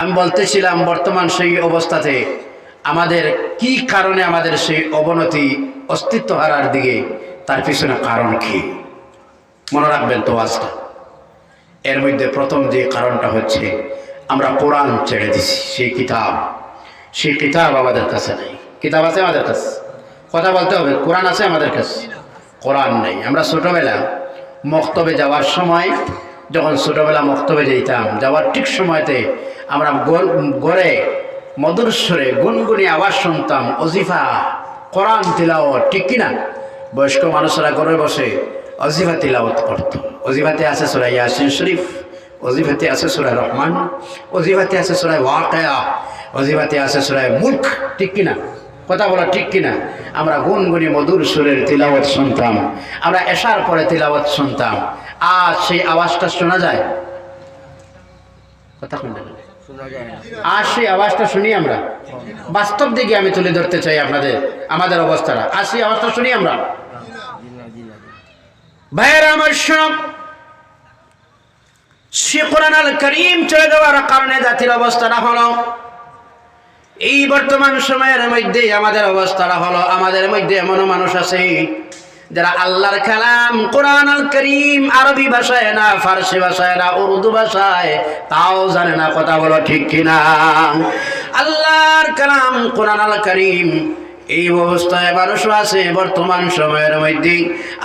আমি বলতেছিলাম বর্তমান সেই অবস্থাতে আমাদের কি কারণে আমাদের সেই অবনতি অস্তিত্ব হারার দিকে, তার পিছনে কারণ কি মনে রাখবেন তো আজটা। এর মধ্যে প্রথম যে কারণটা হচ্ছে আমরা কোরআন ছেড়ে দিছি। সেই কিতাব আমাদের কাছে নেই। কিতাব আছে আমাদের কাছে, কথা বলতে হবে। কোরআন আছে আমাদের কাছে, কোরআন নেই। আমরা ছোটবেলা মক্তবে যাওয়ার সময়, যখন ছোটবেলা মক্তবে যেতাম, যাওয়ার ঠিক সময়তে আমরা গড়ে মধুর সুরে গুনগুনি আওয়াজ শুনতাম, অজিফা, কোরআন তিলাওয়াত, ঠিক কিনা? বয়স্ক মানুষরা ঘরে বসে অজিফা তিলাওয়াত করত। অজিফাতে আছে সূরা ইয়াসিন শরীফ, অজিফাতে আছে সূরা রহমান, অজিফাতে আছে সূরা ওয়াকিয়া, অজিফাতে আছে সূরা মুলক, ঠিক কিনা? কথা বলা ঠিক কিনা? আমরা গুনগুনি মধুর সুরের তিলাওয়াত শুনতাম। আমরা এশার পরে তিলাওয়াত শুনতাম। আজ সেই আওয়াজটা শোনা যায়? কথা শুনতে আজ সেই আওয়াজটা শুনি আমরা? বাস্তব দিকে আমি তুলে ধরতে চাই আমাদের অবস্থাটা। আজ সেই আওয়াজটা শুনি আমরা? ভাইয়েরা আমার, শোনো, সে কোরআন আল কারীম চলে যাওয়ার কারণে জাতির অবস্থাটা হলো এই বর্তমান সময়ের মধ্যে আমাদের অবস্থাটা হলো, আমাদের মধ্যে এমন মানুষ আছে যারা আল্লাহর কালাম কোরআন আল কারীম আরবি ভাষায় না, ফার্সি ভাষায় না, উর্দু ভাষায় তাও জানে না। কথা বলো ঠিক কিনা? আল্লাহর কালাম কোরআন আল কারীম এই অবস্থায় মানুষ আছে বর্তমান সময়ের মধ্যে।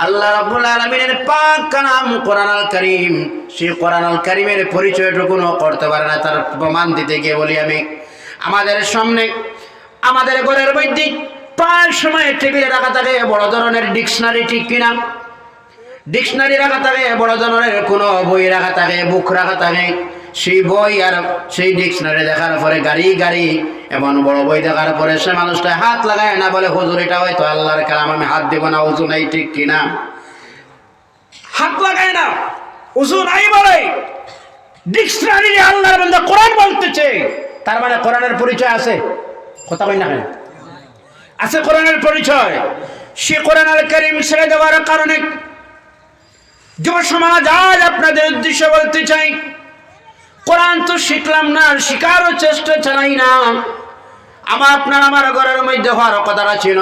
আল্লাহ রাব্বুল আলামিনের পাক কালাম কোরআন আল কারীম, সেই কোরআন আল কারীমের পরিচয়টুকুও করতে পারে না। তার প্রমাণ দিতে গিয়ে বলি আমি, আমাদের সামনে আমাদের ঘরের মধ্যে প্রায় সময় টেবিলে রাখা থাকে বড় ধরনের ডিকশনারি, ঠিক কিনা? ডিকশনারি রাখা থাকে, বড় ধরনের কোনো বই রাখা থাকে, বুক রাখা থাকে। সেই বই আর সেই ডিকশনারি দেখার পরে গাড়ি এমন বড় বই দেখার পরে সে মানুষটা হাত লাগায় না, বলে হুজুর এটা হয়তো আল্লাহর কালাম, আমি হাত দেব না, উজু নাই, ঠিক কিনা? হাত লাগায় না, উজু নাই বলে ডিকশনারি আল্লাহর বান্দা কোরআন বলতেছে, তার মানে কোরআনের পরিচয় আছে। কথা কই না? আছে কোরআনের পরিচয়। সে কোরআন আল কারীম ছেড়ে দেওয়ার কারণে যুব সমাজ আজ আপনাদের উদ্দেশ্যে বলতে চাই, কোরআন তো শিখলাম না, শিকারও চেষ্টা চালাই না। আমার ঘরের মধ্যে হওয়ার কথাটা ছিল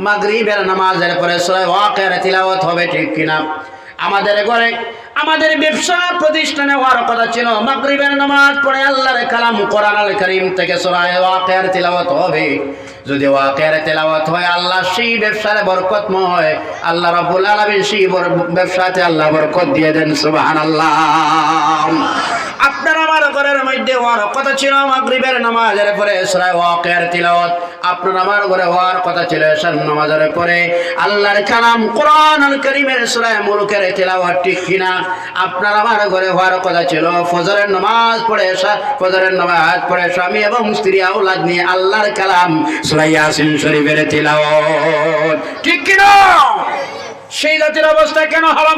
মাগরিবের নামাজের পরে সূরা ওয়াকিয়ার তিলাওয়াত হবে, ঠিক কিনা? আমাদের ঘরে আমাদের ব্যবসা প্রতিষ্ঠানে হওয়ার কথা ছিল মাগরিবের নামাজ পড়ে আল্লাহর কালাম কোরআন আল কারীম থেকে সূরা ওয়াকিয়ার তিলাওয়াত হবে। যদি ওয়াকিয়ার তিলাওয়াত হয়, আল্লাহ সেই ব্যবসার বরকতময়, আল্লাহ রাব্বুল আলামিন সেই ব্যবসাতে আল্লাহ বরকত দিয়ে দেন। সুবহানাল্লাহ। আপনার আমার ঘরের মধ্যে হওয়ার কথা ছিল মাগরিবের নামাজের পরে সূরা ওয়াকিয়ার তিলাওয়াত। আপনার আমার ঘরে হওয়ার কথা ছিল এশার নামাজের পরে আল্লাহর কালাম কোরআন আল কারীমের সূরা মুলকের তিলাওয়াত, ঠিক কিনা? আপনার আমার ঘরে হওয়ার কথা ছিল ফজরের নামাজ পড়ে ফজরের নামাজ পড়ে স্বামী এবং স্ত্রী আওলাদ নিয়ে আল্লাহর কালাম সূরা ইয়াসিন শরীফের তিলাওয়াত, ঠিক কিনা? সেই জাতির অবস্থা কেন হলো?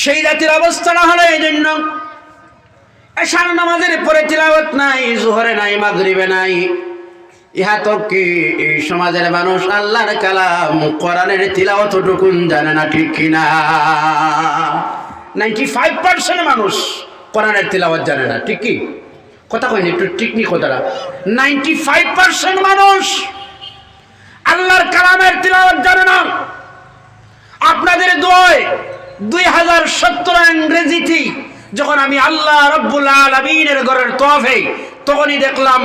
সেই জাতির অবস্থাটা হলো এই জন্য, এশার নামাজের পরে তিলাওয়াত নাই, জোহরে নাই, মাগরিবে নাই। ইহা তো কি এই সমাজের মানুষ আল্লাহর কালাম কোরআনের তিলাওয়াতটুকুন জানে না, ঠিক কিনা? 95% মানুষ কোরআনের তিলাওয়াত জানে না, ঠিক কি? কথা কইনি একটু, ঠিক নি কথাটা? 95% মানুষ আল্লাহর কালামের তিলাওয়াত জানে না। আপনাদের দোয়ায় 2017 ইংরেজিতে যখন আমি আল্লাহ রাব্বুল আলামিনের ঘরের তওয়াফে, তখনই দেখলাম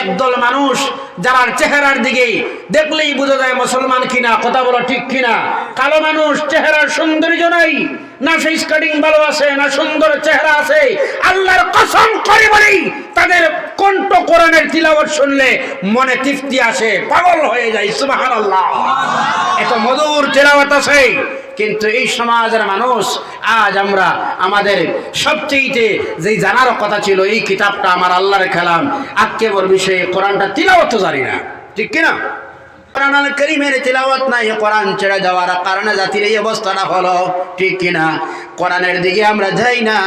একদল মানুষ যারা চেহারার দিকে দেখলেই বোঝা যায় মুসলমান কিনা। কথা বলো ঠিক কিনা? কালো মানুষ, চেহারার সৌন্দর্য নাই, না ফেস কাটিং ভালো আছে, না সুন্দর চেহারা আছে। আল্লাহর কসম করে বলি, তাদের কণ্ঠ কোরআনের তিলাওয়াত শুনলে মনে তৃপ্তি আসে, পাগল হয়ে যায়। সুবহানাল্লাহ। এত মধুর তিলাওয়াত আছে। কিন্তু এই সমাজের মানুষ আজ আমরা আমাদের সবচেয়ে যে জানার কথা ছিল এই কিতাবটা আমার আল্লাহর কালাম, আক্ষেপের বিষয়ে কোরআনটা তিলাওয়াত জানি না, ঠিক কিনা? কোরআনুল কারীমের তিলাওয়াত নাই, কোরআন ছেড়ে দেওয়ার কারণে জাতির এই অবস্থাটা হলো, ঠিক কিনা? কোরআনের দিকে আমরা যাই না,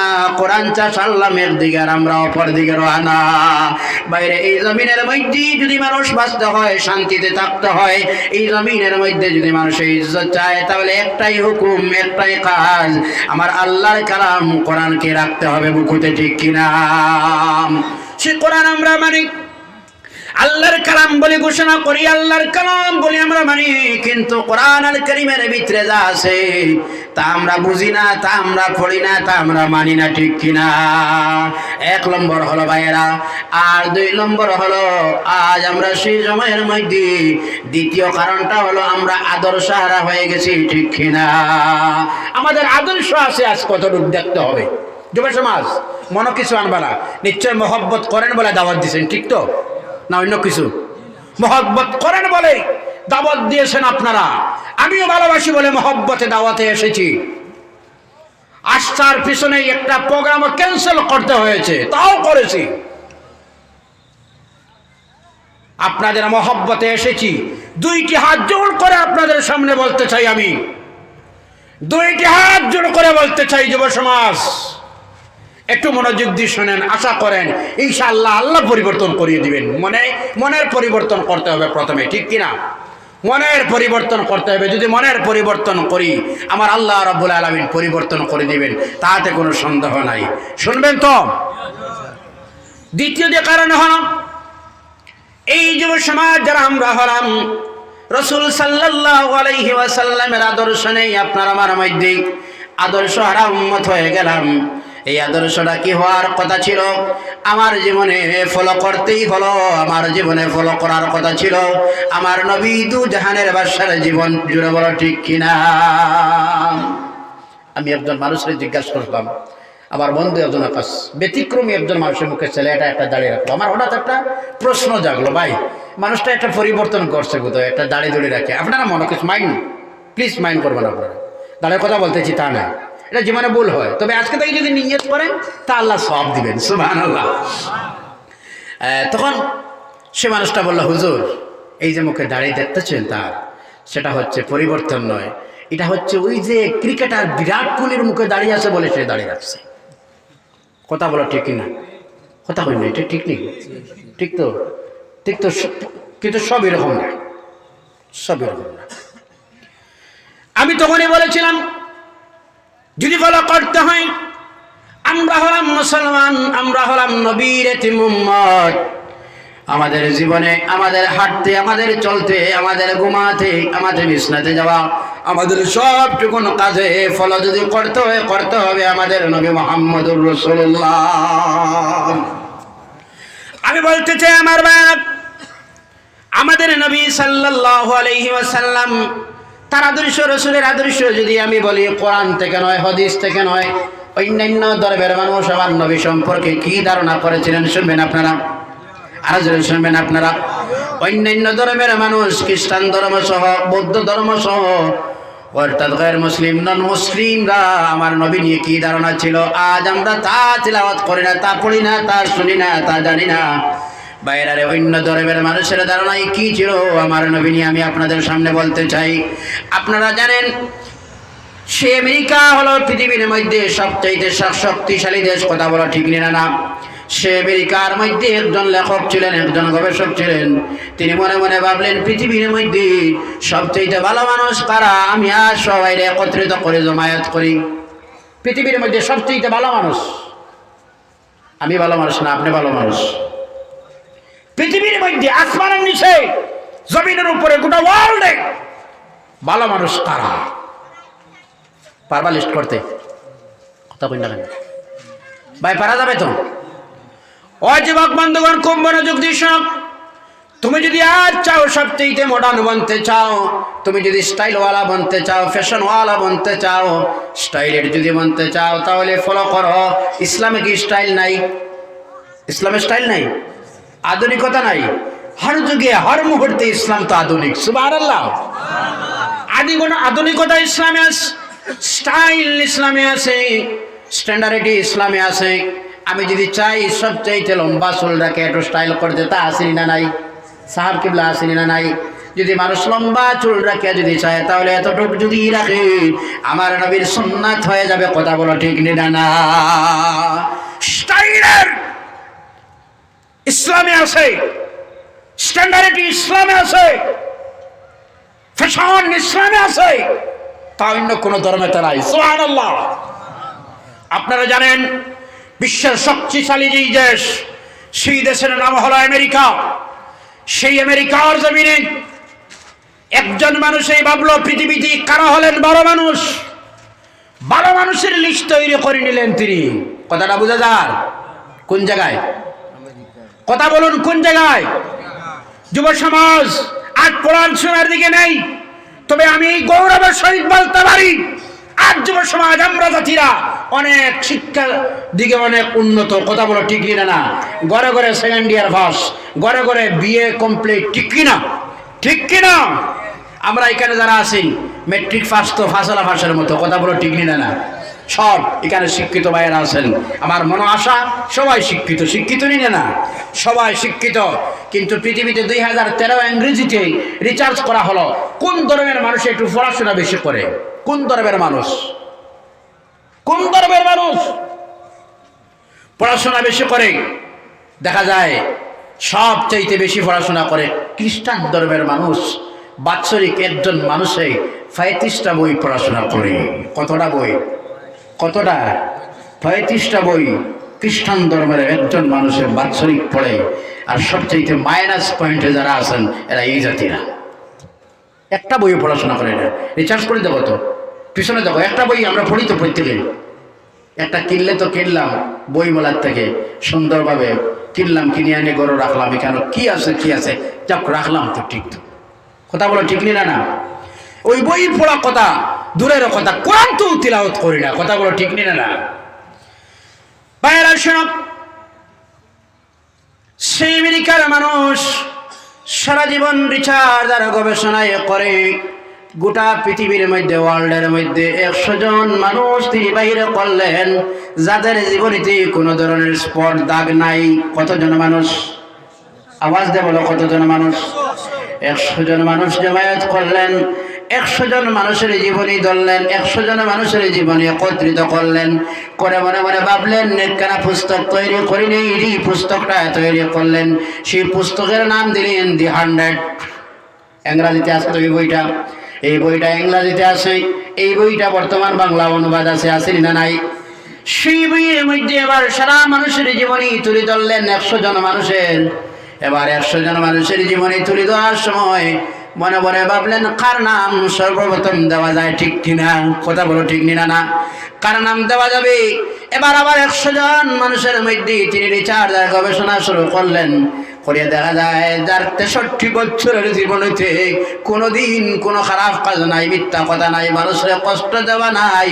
কোরআন চাষাল্লামের দিকে আর আমরা অপর দিকে রওনা। বাইরে এই জমিনের মধ্যে যদি মানুষ বাঁচতে হয়, শান্তিতে থাকতে হয়, এই জমিনের মধ্যে যদি মানুষের ইজ্জত চায়, তাহলে একটাই হুকুম, একটাই কাজ, আমার আল্লাহর কালাম কোরআনকে রাখতে হবে বুকুতে, ঠিক কিনা? সে কোরআন আমরা মানি, আল্লাহর কালাম বলে ঘোষণা করি, আল্লাহর কালাম বলে আমরা মানি, কিন্তু কোরআনুল কারীমের ভিতরে যা আছে তা আমরা বুঝি না, তা আমরা পড়ি না, তা আমরা মানি না, ঠিক কিনা? 1 নম্বর হলো ভাইয়েরা। আর 2 নম্বর হলো আজ আমরা সেই সময়ের মধ্যে দ্বিতীয় কারণটা হলো আমরা আদর্শ হারা হয়ে গেছি, ঠিক কিনা? আমাদের আদর্শ আছে আজ কতটুকু দেখতে হবে। যুব সমাজ মনে কিছু আনবা না, নিশ্চয় মহব্বত করেন বলে দাওয়াত দিয়েছেন, ঠিক তো না? অন্য কিছু মহব্বত করেন বলে দাওয়াত দিয়েছেন আপনারা। আমিও ভালোবাসি বলে মহব্বতে দাওয়াতে এসেছি। আসার পিছনে একটা প্রোগ্রামও ক্যান্সেল করতে হয়েছে, তাও করেছি। আপনাদের মহব্বতে এসেছি। 2টি হাত জোড় করে আপনাদের সামনে বলতে চাই, আমি 2টি হাত জোড় করে বলতে চাই, যুব সমাজ একটু মনোযোগ দিয়ে শোনেন, আশা করেন ইনশাআল্লাহ আল্লাহ পরিবর্তন করিয়ে দিবেন। মনের পরিবর্তন করতে হবে প্রথমে, ঠিক কিনা? মনের পরিবর্তন করতে হবে। যদি মনের পরিবর্তন করি, আমার আল্লাহ রাব্বুল আলামিন পরিবর্তন করে দিবেন, তাতে কোনো সন্দেহ নাই। শুনবেন তো? দ্বিতীয় যে কারণ হলো, এই যুব সমাজ যারা আমরা হলাম, রাসূল সাল্লাল্লাহু আলাইহি ওয়াসাল্লামের আদর্শ নেই আপনার আমার মধ্যে, আদর্শ হারা উম্মত হয়ে গেলাম। এই আদর্শটা কি হওয়ার কথা ছিল? আমার জীবনে ফলো করতেই হলো, আমার জীবনে ফলো করার কথা ছিল আমার নবী দু জাহানের বাদশার জীবন জুড়ে, বলো ঠিক কিনা? আমি একজন মানুষের জিজ্ঞাসা করলাম, আমার বন্ধু একজনের কাছে, ব্যতিক্রমী একজন মানুষের মুখে ছেলেটা একটা দাঁড়িয়ে রাখলো। আমার হঠাৎ একটা প্রশ্ন জাগলো, ভাই মানুষটা একটা পরিবর্তন করছে কোথাও, একটা দাড়ি দড়ি রাখে। আপনারা মনে কিছু মাইন্ড, প্লিজ মাইন্ড করবেন, আপনারা দাঁড়িয়ে কথা বলতেছি তা না, এটা জীবনে ভুল হয়, তবে আজকে থেকে যদি নিয়ত করেন তা আল্লাহ সওয়াব দিবেন, সুবহানাল্লাহ। তখন সে মানুষটা বলল, হুজুর এই যে মুখে দাড়ি দেখতেছেন, তার সেটা হচ্ছে পরিবর্তন নয়, এটা হচ্ছে ওই যে ক্রিকেটার বিরাট কোহলির মুখে দাঁড়িয়ে আছে বলে সে দাঁড়িয়ে রাখছে। কথা বলো ঠিক কিনা? কথা বলি না, এটা ঠিক নেই, ঠিক তো? ঠিক তো, কিন্তু সব এরকম না, সব এরকম না। আমি তখনই বলেছিলাম, যদি ফলো করতে হয়, আমরা হলাম মুসলমান, আমরা হলাম নবীর এতিম উম্মত। আমাদের জীবনে, আমাদের হাঁটতে, আমাদের চলতে, আমাদের ঘুমাতে, আমাদের বিছনাতে যাওয়া, আমাদের সবটুকুন কাজে ফলো যদি করতে হয়, করতে হবে আমাদের নবী মুহাম্মদুর রাসূলুল্লাহ। আমি বলতে চাই আমার ভাই, আমাদের নবী সাল্লাল্লাহু আলাইহি ওয়াসাল্লাম তার আদর্শ, রাসূলের আদর্শ যদি আমি বলি, কোরআন থেকে নয়, হাদিস থেকে নয়, অন্যান্য ধর্মের মানুষ আমার নবী সম্পর্কে কি ধারণা করেছিলেন শুনবেন আপনারা, আর যদি শুনবেন আপনারা। অন্যান্য ধর্মের মানুষ, খ্রিস্টান ধর্ম সহ, বৌদ্ধ ধর্ম সহ, অর্থাৎ গায়র মুসলিম, নন মুসলিমরা আমার নবী নিয়ে কি ধারণা ছিল, আজ আমরা তা তিলাওয়াত করি না, তা পড়ি না, তা শুনি না, তা জানি না। বাইরে অন্য ধর্মের মানুষের ধারণাই কি ছিল আমার নবী নিয়ে, আমি আপনাদের সামনে বলতে চাই। আপনারা জানেন, সে আমেরিকা হলো পৃথিবীর মধ্যে সবচাইতে শক্তিশালী দেশ, কথা বলা ঠিক না না? সে আমেরিকার মধ্যে একজন লেখক ছিলেন, একজন গবেষক ছিলেন। তিনি মনে মনে ভাবলেন, পৃথিবীর মধ্যে সবচাইতে ভালো মানুষ কারা, আমি আজ সবাই একত্রিত করে জমায়েত করি। পৃথিবীর মধ্যে সবচাইতে ভালো মানুষ, আমি ভালো মানুষ না, আপনি ভালো মানুষ। পৃথিবীর মধ্যে, আসমানের নিচে, জমিনের উপরে, গোটা ওয়ার্ল্ডে ভালো মানুষ কারা? পারবা লিস্ট করতে? কথা কই না কেন ভাই, পারা যাবে তো? ও যুবক বন্ধুগণ, খুব মনোযোগ দিয়ে শোনো। তুমি যদি আজ চাও সবচেয়ে মডার্ন বনতে চাও, তুমি যদি স্টাইলওয়ালা বনতে চাও, ফ্যাশনওয়ালা বনতে চাও, স্টাইলের যদি বনতে চাও, তাহলে ফলো করো ইসলামে। কি স্টাইল নাই? ইসলামের স্টাইল নাই, আধুনিকতা নাই। হর যুগে, হর মুহূর্তে ইসলাম তো আধুনিক, সুবহানাল্লাহ। আধুনিকতা ইসলামে আছে, স্টাইল ইসলামে আছে, স্ট্যান্ডার্ডিটি ইসলামে আছে। আমি যদি চাই সবচাইতে লম্বা চুল রাখে একটু স্টাইল করতে, তা আসেনি না নাই? সাহাব কিবলা আসেনি না নাই? যদি মানুষ লম্বা চুল রাখে যদি চায় তাহলে এতটুকু যদি রাখে আমার নবীর সুন্নাত হয়ে যাবে। কথা বলো ঠিক না? স্টাইলের ইসলামে আছে, স্ট্যান্ডার্ড ইসলামে আছে, ফ্যাশন ইসলামে আছে, তা অন্য কোন ধর্মে তা নাই। সুবহানাল্লাহ। আপনারা জানেন বিশ্বের শক্তিশালী যেই দেশ, সেই দেশের নাম হলো আমেরিকা। সেই আমেরিকার জমিনে একজন মানুষ এই ভাবলো পৃথিবীতে কারা হলেন 12 মানুষ, 12 মানুষের লিস্ট তৈরি করে নিলেন তিনি। কথাটা বোঝা যায়? কোন জায়গায়? কথা বলুন, কোন জায়গায়? যুব সমাজ আজ পড়াশোনার দিকে নেই, তবে আমি গৌরবের সহিত বলতে পারি আজ যুব সমাজ আমরা জাতিরা অনেক শিক্ষার দিকে অনেক উন্নত। কথা বলো ঠিক না? ঘরে ঘরে সেকেন্ড ইয়ার পাস, ঘরে ঘরে বিএ কমপ্লিট, ঠিক কিনা? ঠিক কিনা? আমরা এখানে যারা আছি মেট্রিক পাস তো ফাঁসলা ফাঁসের মতো। কথা বলো ঠিক না? সব এখানে শিক্ষিত ভাইয়েরা আছেন। আমার মনে আশা সবাই শিক্ষিত, শিক্ষিত নিয়ে না, সবাই শিক্ষিত। কিন্তু পৃথিবীতে 2013 ইংরেজিতে রিসার্চ করা হলো কোন ধর্মের মানুষ একটু পড়াশোনা বেশি করে। কোন ধর্মের মানুষ? কোন ধর্মের মানুষ পড়াশোনা বেশি করে? দেখা যায় সবচাইতে বেশি পড়াশোনা করে খ্রিস্টান ধর্মের মানুষ। বাৎসরিক একজন মানুষে 35টা বই পড়াশোনা করে। কতটা বই? কতটা? 35টা বই খ্রিস্টান ধর্মের একজন মানুষের বাৎসরিক পড়ে। আর সবচাইতে মাইনাস পয়েন্টে যারা আছেন এরা এই জাতিরা। একটা বই পড়াশোনা করে না। রিচার্জ করে দেখো তো, পিছনে দেখো, একটা বই আমরা পড়ি তো প্রত্যেকে। একটা কিনলে তো কিনলাম বই মেলার থেকে, সুন্দরভাবে কিনলাম, কিনে আনে গরু রাখলাম, এখানে কি আছে কি আছে যাক রাখলাম তো, ঠিক তো? কথা বলো ঠিক না? ওই বই পড়া কথা দূরের কথা, কোরআন তো তিলাওয়াত করি না। কথা বলো ঠিক না? ভাইয়েরা শোনো, সেই আমেরিকার মানুষ সারা জীবন রিসার্চ আর গবেষণায় করে গোটা পৃথিবীর মধ্যে, ওয়ার্ল্ডের মধ্যে 100 জন মানুষ তিনি বাইরে করলেন যাদের জীবনীতে কোনো ধরনের স্পট দাগ নাই। কতজন মানুষ? আওয়াজ দিয়ে বলো, কতজন মানুষ? 100 জন মানুষ জমায়েত করলেন, 100 জন মানুষের জীবনী ধরলেন, 100 জন মানুষের জীবনী একত্রিত করলেন, করে মনে মনে ভাবলেন একখানা পুস্তক তৈরি করিনি, এই পুস্তকটা তৈরি করলেন। সেই পুস্তকের নাম দিলেন দি 100। ইংরাজিতে আছে তো এই বইটা, এই বইটা ইংরাজিতে আছে, এই বইটা বর্তমান বাংলা অনুবাদ আছে, আসেনি না নাই? সেই বইয়ের মধ্যে এবার সারা মানুষের জীবনী তুলে ধরলেন 100 জন মানুষের। এবার 100 জন মানুষের জীবনী তুলে ধরার সময় মনে মনে ভাবলেন কার নাম সর্বপ্রথম দেওয়া যায়, ঠিক কিনা? কথা বলো ঠিক না? কার নাম দেওয়া যাবে? এবার আবার 100 জন মানুষের মধ্যে তিনি রিসার্চ আর গবেষণা শুরু করলেন। করিয়া দেখা যায় যার 63 বছরের জীবনেতে কোনোদিন কোনো খারাপ কাজ নাই, মিথ্যা কথা নাই, মানুষের কষ্ট দেওয়া নাই,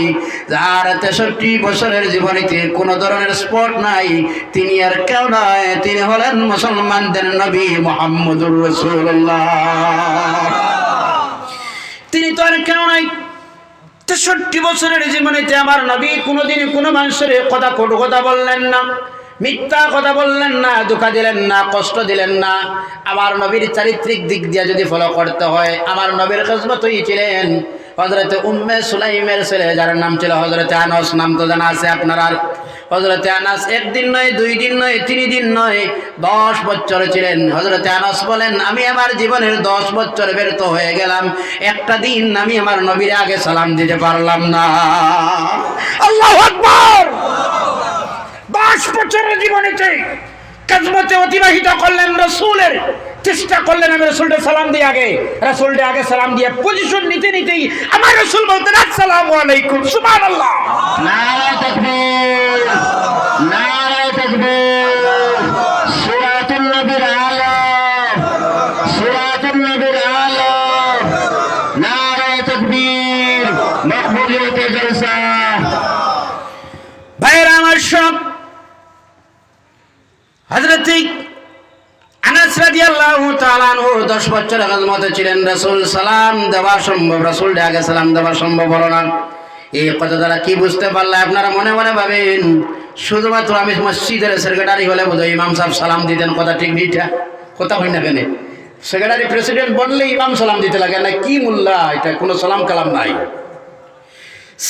যার 63 বছরের জীবনেতে কোনো ধরনের স্পট নাই, তিনি আর কেউ নয়, তিনি হলেন মুসলমানদের নবী মুহাম্মদুর রাসূলুল্লাহ। তিনি তো আর কেউ নাই। 63 বছরের জীবনেতে আমার নবী কোনোদিন কোনো মানুষের কথা কটু কথা বললেন না, মিথ্যা কথা বললেন না, ধোঁকা দিলেন না, কষ্ট দিলেন না। আমার নবীর চারিত্রিক দিক দিয়ে যদি ফলো করতে হয়, আমার নবীর খিদমতই ছিলেন হযরতে উম্মে সুলাইমের ছেলে, যার নাম ছিল হযরতে আনাস। নাম তো জানা আছে আপনারা। হযরতে আনাস 1 দিন নয়, 2 দিন নয়, 3 দিন নয়, 10 বছর ছিলেন। হযরতে আনাস বলেন আমি আমার জীবনের 10 বছর ব্যর্থ হয়ে গেলাম, একটা দিন আমি আমার নবীর আগে সালাম দিতে পারলাম না। আল্লাহু আকবার। 10 বছরের জীবনেতে কিসমতে অতিবাহিত করলেন, রাসূলের চেষ্টা করলেন আমি রাসূলকে সালাম দিই আগে, রাসূলকে আগে সালাম দিয়ে পজিশন নিতে নিতেই আমার রাসূল বলতেন আসসালামু আলাইকুম। সুবহানাল্লাহ। নারে তাকবীর, নারে তাকবীর। সূরাতুন নবীর আলা, সূরাতুন নবীর আলা। নারে তাকবীর, মাকবুলিয়াতে জলসা। ভাইরা আমার সব, হযরত আনাস রাদিয়াল্লাহু তাআলা আনহু 10 বছরের খিদমতে ছিলেন। রাসূল সালাম দেওয়া সম্ভব, রাসূলকে আগে সালাম দেওয়া সম্ভব হলো না। এই কথা দ্বারা কি বুঝতে পারলে আপনারা মনে মনে ভাবেন শুধুমাত্র আমি মসজিদের সেক্রেটারি হলে বোধহয় ইমাম সাহেব সালাম দিতেন। কথা ঠিক নিটা কথা হয় না কেন? সেক্রেটারি প্রেসিডেন্ট বললে ইমাম সালাম দিতে লাগে না, কি মোল্লা এটা, কোনো সালাম কালাম নাই।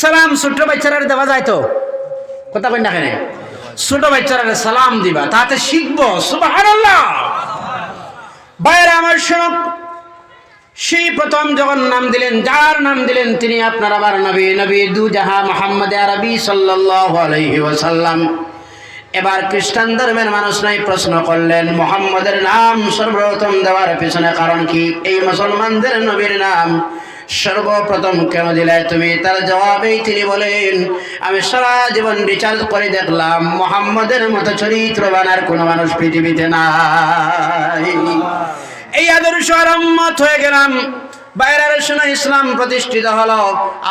সালাম ছোট বাচ্চারা দেওয়া যায় তো, কথা কই না কেন? ছোট বাচ্চারা সালাম দিবা, তাতে শিখবো। সুবহানাল্লাহ। বাইরে আমার শোনো, সেই প্রথম যখন নাম দিলেন, যার নাম দিলেন তিনি আপনার আবার নবী, নবী দুজাহা মুহাম্মদ আরবি সাল্লাল্লাহু আলাইহি ওয়াসাল্লাম। এবার খ্রিস্টান ধর্মের মানুষ নাই প্রশ্ন করলেন, মুহাম্মদের নাম সর্বপ্রথম দেওয়ার পিছনে কারণ কি? এই মুসলমানদের নবীর নাম সর্বপ্রথম কেন দিলে তুমি? তার জবাবেই তিনি বলেন, আমি সারা জীবন রিচার্জ করে দেখলাম মুহাম্মদের মতো চরিত্রবান আর কোনো মানুষ পৃথিবীতে নাই। এই আদর্শ আরম্মত হয়ে গেলাম। বাইরের সময় ইসলাম প্রতিষ্ঠিত হলো,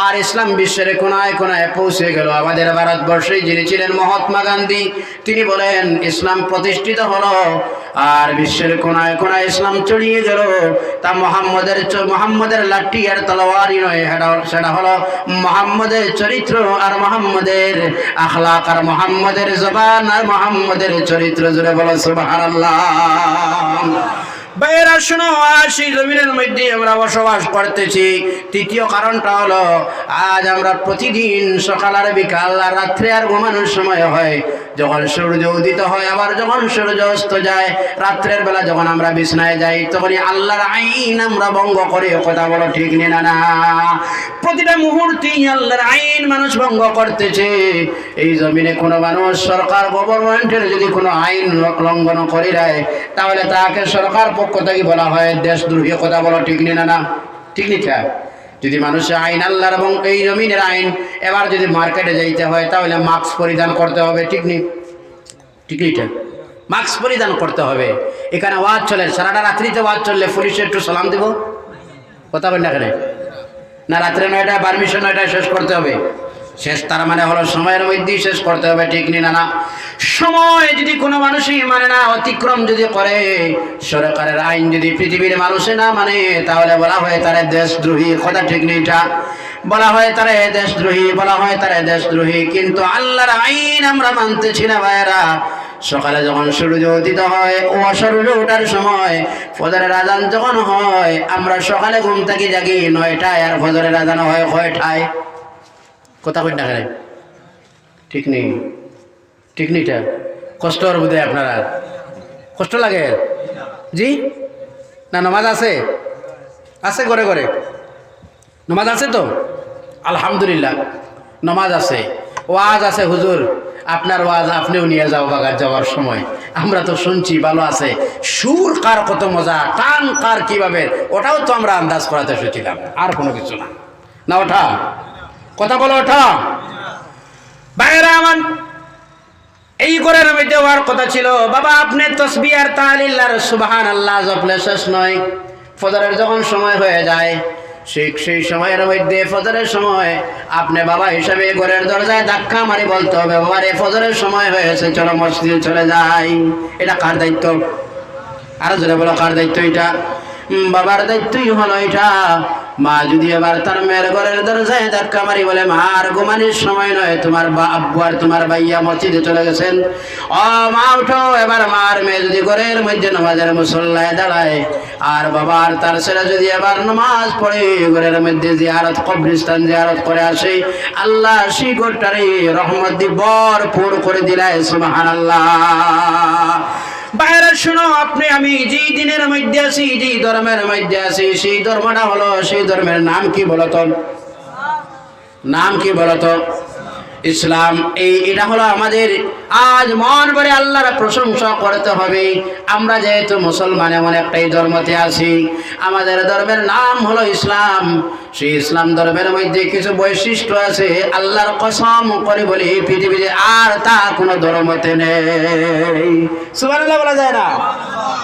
আর ইসলাম বিশ্বের কোনায় কোনায় পৌঁছে গেল। আমাদের ভারতবর্ষে যিনি ছিলেন মহাত্মা গান্ধী, তিনি বলেন ইসলাম প্রতিষ্ঠিত হলো আর বিশ্বের কোনায় কোনায় ইসলাম ছড়িয়ে গেল। তা মোহাম্মদের লাঠি আর তলোয়ারই নয়, সেটা হলো মোহাম্মদের চরিত্র আর মোহাম্মদের আখলাক আর মোহাম্মদের জবান আর মোহাম্মদের চরিত্র। জুড়ে বলো সুবহানাল্লাহ। বাইরা শোনো, সেই জমিনের মধ্যে আমরা বসবাস করতেছি। তৃতীয় কারণটা হলো, আজ আমরা প্রতিদিন সকাল আর বিকাল আর রাত্রে আর ঘুমানোর সময় হয়, যখন সূর্য উদিত হয় আবার যখন সূর্য অস্ত যায়, রাত্রের বেলা যখন আমরা বিছনায় যাই, তখনই আল্লাহর আইন আমরা ভঙ্গ করে। কথা বলো ঠিক না? না, প্রতিটা মুহূর্তেই আল্লাহর আইন মানুষ ভঙ্গ করতেছে। এই জমিনে কোনো মানুষ সরকার গভর্নমেন্টের যদি কোনো আইন লঙ্ঘন করে দেয়, তাহলে তাকে সরকার পক্ষ থেকে বলা হয় দেশদ্রোহী। কথা বলো ঠিক না? না, ঠিক নিকা? যদি মানুষের আইন আল্লাহর এবং এই জমিনের আইন, এবার যদি মার্কেটে যাইতে হয় তাহলে মাস্ক পরিধান করতে হবে, ঠিক নেই? ঠিক নিটা, মাস্ক পরিধান করতে হবে। এখানে ওয়াজ চলে, সারাটা রাত্রিতে ওয়াজ চললে পুলিশে একটু সালাম দিব? কথা বল না কেন? না, রাত্রে 9টায় পারমিশন 9টায় শেষ করতে হবে? শেষ তার মানে হলো সময়ের মধ্যেই শেষ করতে হবে, ঠিক না? না, সময় যদি কোনো মানুষই মানে না, অতিক্রম যদি করে, সরকারের আইন যদি পৃথিবীর মানুষে না মানে, তাহলে বলা হয় তারা দেশদ্রোহী। কথা ঠিক নেই? এটা বলা হয় তারা দেশদ্রোহী, বলা হয় তারা দেশদ্রোহী। কিন্তু আল্লাহর আইন আমরা মানতেছি না ভাইয়েরা। সকালে যখন সূর্য উদিত হয়, ও সূর্য ওঠার সময় ফজরের আজান যখন হয়, আমরা সকালে ঘুম থেকে জাগি 9টায় আর ফজরের আজান হয় কয়টায়? কথা কই না? ঠিক নেই? ঠিক নেইটা? কষ্ট আর বোধ হয় আপনারা, কষ্ট লাগে? জি না, নামাজ আছে? আছে ঘরে ঘরে নামাজ আছে তো? আলহামদুলিল্লাহ, নামাজ আছে, ওয়াজ আছে। হুজুর আপনার ওয়াজ আপনিও নিয়ে যাও বাগার যাওয়ার সময়। আমরা তো শুনছি ভালো আছে, সুর কার কত মজা, টান কার কিভাবে, ওটাও তো আমরা আন্দাজ করাতে শুনছিলাম, আর কোনো কিছু না। না ওঠা, কথা বলো ওঠা। বাইরে আমার এই ঘরের মধ্যে হওয়ার কথা ছিল, বাবা আপনি তসবিহ আর তাহলিল আর সুবহানাল্লাহ জপলে শেষ নয়। ফজরের যখন সময় হয়ে যায়, সেই সময়ের মধ্যে ফজরের সময় আপনি বাবা হিসাবে ঘরের দরজায় ধাক্কা মারি বলতে হবে, বাবা রে ফজরের সময় হয়েছে, চলো মসজিদে চলে যাই। এটা কার দায়িত্ব? আরো জোরে বলো, কার দায়িত্ব এটা? বাবার দায়িত্বই হলো এটা। মা যদি এবার তার মেয়ের ঘরের দরজায় ধাক্কা মারি বলে, মা আর ঘুমানোর সময় নয়, তোমার আব্বু আর তোমার ভাইয়া মসজিদে চলে গেছেন, ও মা উঠো। এবার মা আর মেয়ে যদি ঘরের মধ্যে নামাজের মুসল্লায় দাঁড়ায়, আর বাবা আর তার ছেলে যদি এবার নামাজ পড়ে ঘরের মধ্যে জিয়ারত, কবরস্থান জিয়ারত করে আসে, আল্লাহ সেই ঘরটারে রহমত দিয়ে ভরপুর করে দিলায়। সুবহানাল্লাহ। বাইরে শুনো, আপনি আমি যেই দিনের মধ্যে আছি, যেই ধর্মের মধ্যে আছি, সেই ধর্মটা হলো, সেই ধর্মের নাম কি বলতো? নাম কি বলতো? ইসলাম। এটা হলো আমাদের আজ মন ভরে আল্লাহর প্রশংসা করতে হবে। আমরা যেহেতু মুসলমান এমন একটাই ধর্মতে আছি, আমাদের ধর্মের নাম হলো ইসলাম। সেই ইসলাম ধর্মের মধ্যে কিছু বৈশিষ্ট্য আছে, আল্লাহর কসম করে বলি পৃথিবীতে আর তা কোনো ধর্মতে নেই। সুবহানাল্লাহ বলা যায় না?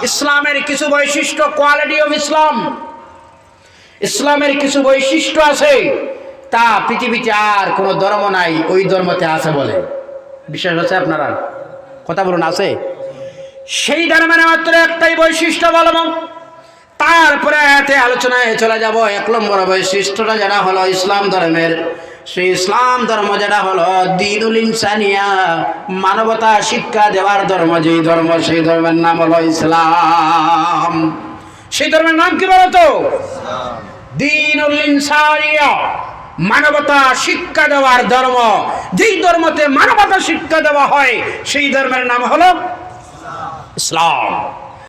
ইসলামের কিছু বৈশিষ্ট্য, কোয়ালিটি অফ ইসলাম, ইসলামের কিছু বৈশিষ্ট্য আছে, তা পৃথিবীতে আর কোনো ধর্ম নাই, ওই ধর্মতে আছে বলে বিশ্বাস আছে আপনারা? কথা বলুন, আছে? সেই ধর্মের মাত্র একটাই বৈশিষ্ট্য বলবো, তারপরে এতে আলোচনায় চলে যাব। 1 নম্বর বৈশিষ্ট্যটা যেটা হলো ইসলাম ধর্মের, সেই ইসলাম ধর্ম যেটা হলো দ্বীনুল ইনসানিয়া, মানবতা শিক্ষা দেওয়ার ধর্ম। যেই ধর্ম, সেই ধর্মের নাম হলো ইসলাম। সেই ধর্মের নাম কি বলতো? দ্বীনুল ইনসানিয়া, মানবতা শিক্ষা দেওয়ার ধর্ম। যেই ধর্মতে মানবতা শিক্ষা দেওয়া হয় সেই ধর্মের নাম হলো ইসলাম।